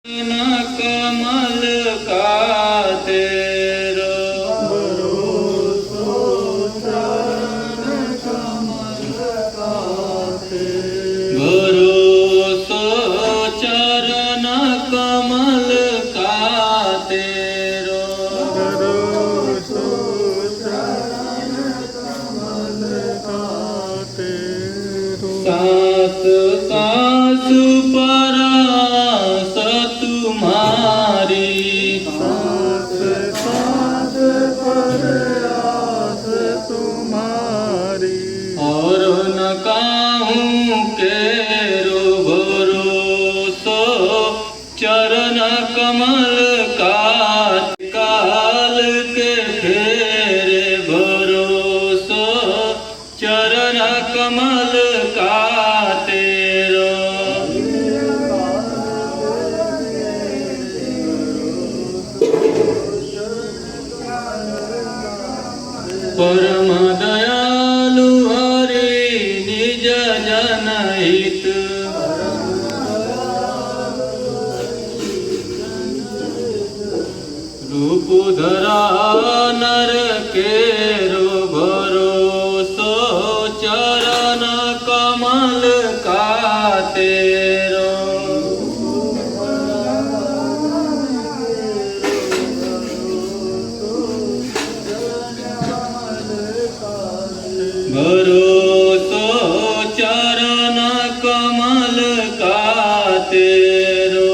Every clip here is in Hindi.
कमल का तेरो भरोसो चरण कमल का तेरो भरोसो चरण कमल का तेरो भरोसो चरण कमल का तेरो सास सास पर तुम्हारी सास सास पर आस तुम्हारी और न काहूँ केरो भरोसो चरण कमल का काल के फेरे भरोसो चरण कमल का तेरो परम दयालु हरि निज जनहित रूप धरा नर केरो भरोसो चरण कमल का तेरो भरोसो चरण कमल का तेरो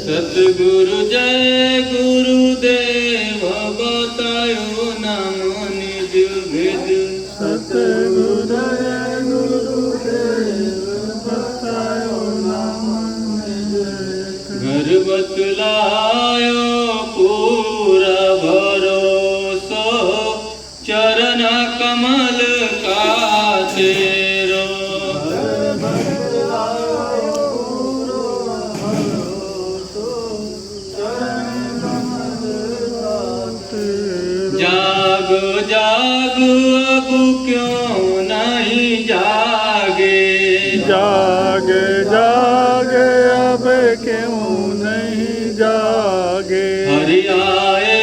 सतगुरु जय गुरुदेव बतायो नाम निज भेद सतगुरु जय गुरुदेव बतायो नाम निज घर बतलायो पूरा भरोसो चरण कमल का तेरो जागो जागो अब क्यों नहीं जागे जागे जागे अब क्यों नहीं जागे हरि आए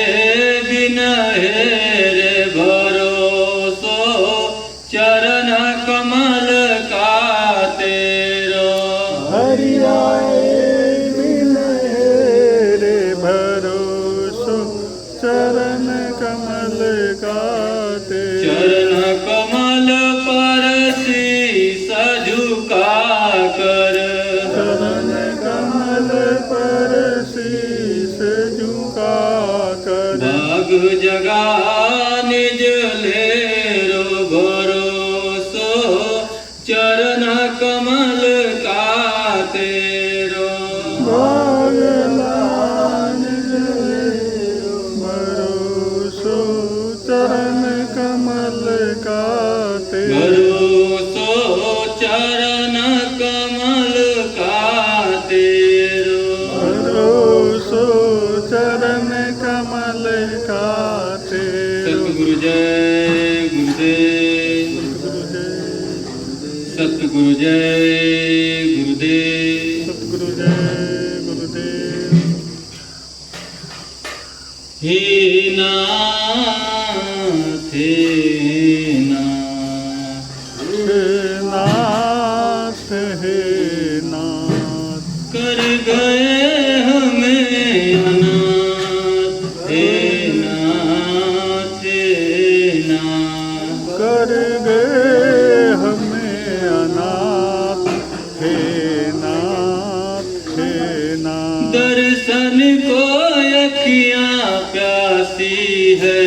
बिन हेरे भरोसो चरण कमल का तेरो हरि आए बिन हेरे भरोसो चरण कमल का तेरो चरण कमल पर शीस झुका कर चरण कमल पर शीस झुका कर भाग जगा निज लेरो भरोसो चरण कमल का तेरो भाग निज लेरो भरोसो चरण कमल का तेरो भरोसो चरण कमल का तेरो भरोसो चरण कमल का तेरो सतगुरु जय गुरुदेव सतगुरु जय गुरुदेव सतगुरु जय गुरुदेव हे नाथ हे नाथ हे नाथ कर गए हमें अनाथ हे नाथ कर गए हमें अनाथ हे नाथ दर्शन को अखियाँ प्यासी है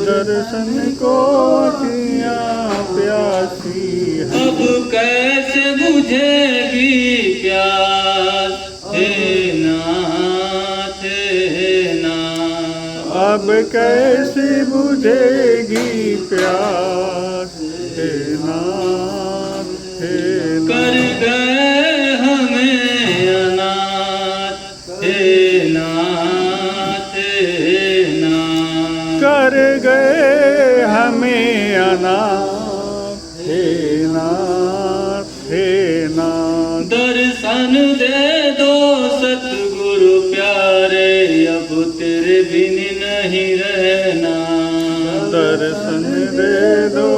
दर्शन को अखियाँ प्यासी है अब कैसे बुझेगी प्यास हे नाथ अब कैसे बुझेगी प्यास हे नाथ कर गए हमें अनाथ हे नाथ कर गए हमें अनाथ हे नाथ दर्शन दे दो सतगुरु प्यारे, अब तेरे बिन नहीं रहना। दर्शन दे दो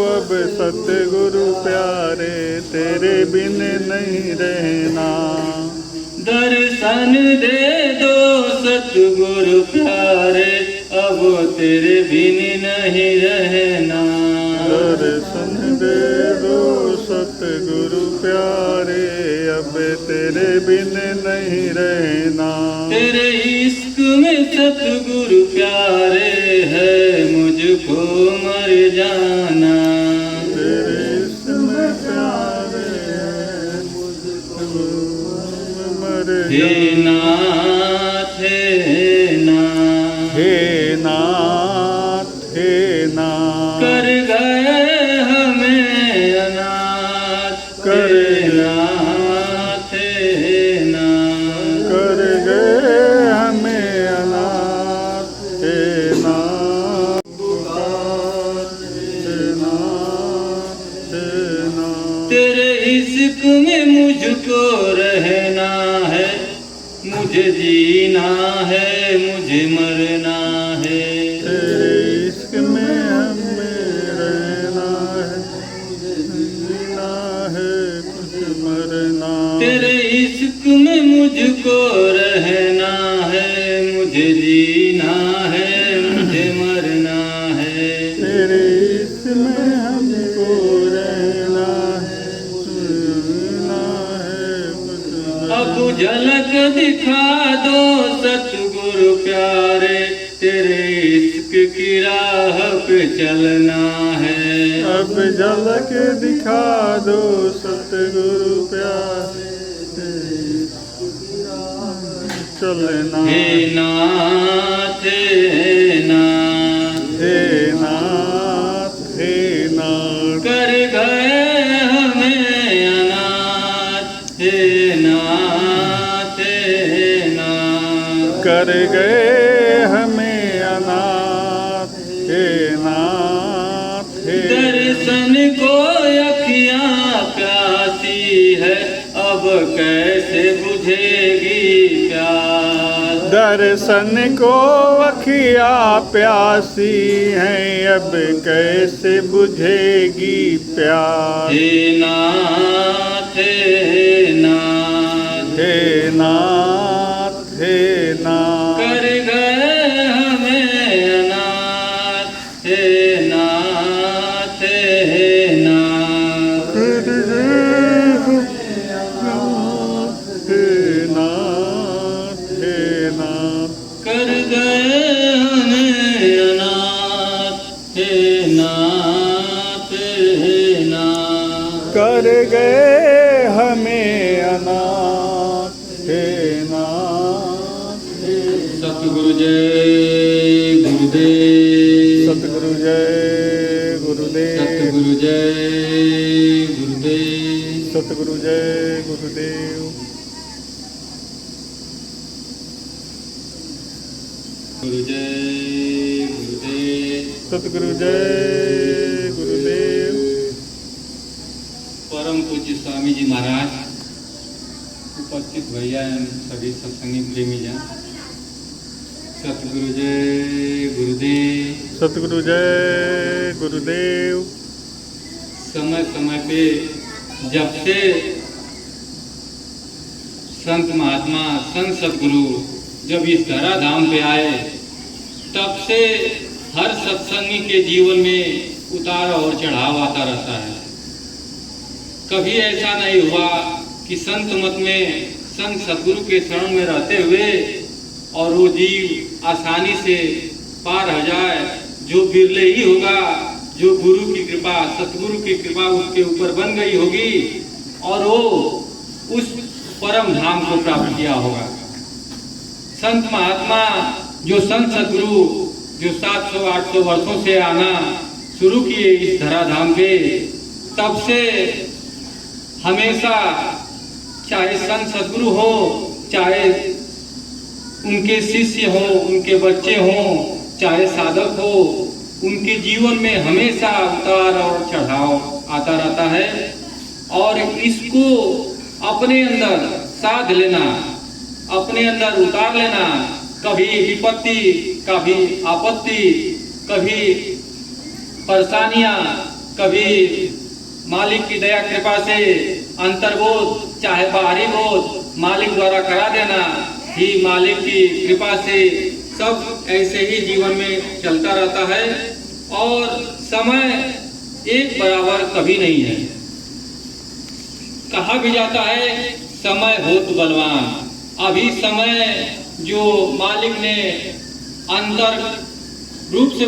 अब सतगुरु प्यारे, तेरे बिन नहीं रहना। दर्शन दे दो सतगुरु प्यारे, अब तेरे बिन नहीं रहना। दर्शन दे दो सतगुरु प्यारे, अब तेरे बिन नहीं रहना। तेरे इश्क में सतगुरु प्यारे है मुझको मर जाना। तेरे इश्क में प्यारे है मुझको मर जाना। हे नाथ हे नाथ हे नाथ हे नाथ, कर गए हमें अनाथ। कर नाथ हे नाथ, कर गए हमें अनाथ। हे नाथ हे नाथ हे नाथ, तेरे इश्क में मुझको रहना है, मुझे जीना है, मुझे मरना है। तेरे इश्क में हमें रहना है, जीना है, मुझे मरना। तेरे इश्क में मुझको रहना है, मुझे जीना है, मुझे मरना है। तेरे इश्क में हमको रहना है, जीना है, मुझे। अब झलक दिखा दो सतगुरु प्यारे, तेरे इश्क की राह पे चलना है। अब झलक दिखा दो सतगुरु प्यारे, चलना। हे नाथ हे नाथ हे नाथ हे नाथ, कर गए हमें अनाथ। हे नाथ हे नाथ, कर गए हमें अनाथ। हे नाथ हे। दर्शन को अखियाँ प्यासी है, अब कैसे बुझेगी प्यास। दर्शन को अखियाँ प्यासी हैं, अब कैसे बुझेगी प्यास। हे नाथ हे नाथ हे नाथ हे नाथ, कर गए हमें अनाथ। हे नाथ हे नाथ, कर गए हे नाथ हे नाथ, कर गए हमें अनाथ। हे नाथ हे नाथ, कर गए हमें अनाथ। हे नाथ हे। सतगुरु जय गुरुदेव, सतगुरु जय गुरुदेव, सतगुरु जय गुरुदेव, सतगुरु जय गुरुदेव। गुरु जय गुरुदेव, सतगुरु जय गुरुदेव। परम पूज्य स्वामी जी महाराज, उपस्थित भैया सभी सत्संगी प्रेमी जन, सतगुरु जय गुरुदेव, सतगुरु जय गुरुदेव। समय समय पे जब से संत महात्मा संत सतगुरु जब इस धरा धाम पे आए, तब से हर सत्संगी के जीवन में उतार और चढ़ाव आता रहता है। कभी ऐसा नहीं हुआ कि संत मत में संत सतगुरु के शरण में रहते हुए और वो जीव आसानी से पार हो जाए। जो बिरले ही होगा, जो गुरु की कृपा, सतगुरु की कृपा उसके ऊपर बन गई होगी और वो उस परम धाम को प्राप्त किया होगा। संत महात्मा जो संत सतगुरु जो 700-800 वर्षों से आना शुरू किए इस धराधाम पे, तब से हमेशा चाहे संत सतगुरु हो, चाहे उनके शिष्य हो, उनके बच्चे हो, चाहे साधक हो, उनके जीवन में हमेशा उतार और चढ़ाव आता रहता है। और इसको अपने अंदर साध लेना, अपने अंदर उतार लेना। कभी विपत्ति, कभी आपत्ति, कभी परेशानियां, कभी मालिक की दया कृपा से अंतर्बोध चाहे बाहरी बोध मालिक द्वारा करा देना ही मालिक की कृपा से सब ऐसे ही जीवन में चलता रहता है। और समय एक बराबर कभी नहीं है। कहा भी जाता है समय होत बलवान। अभी समय जो मालिक ने अंतर रूप से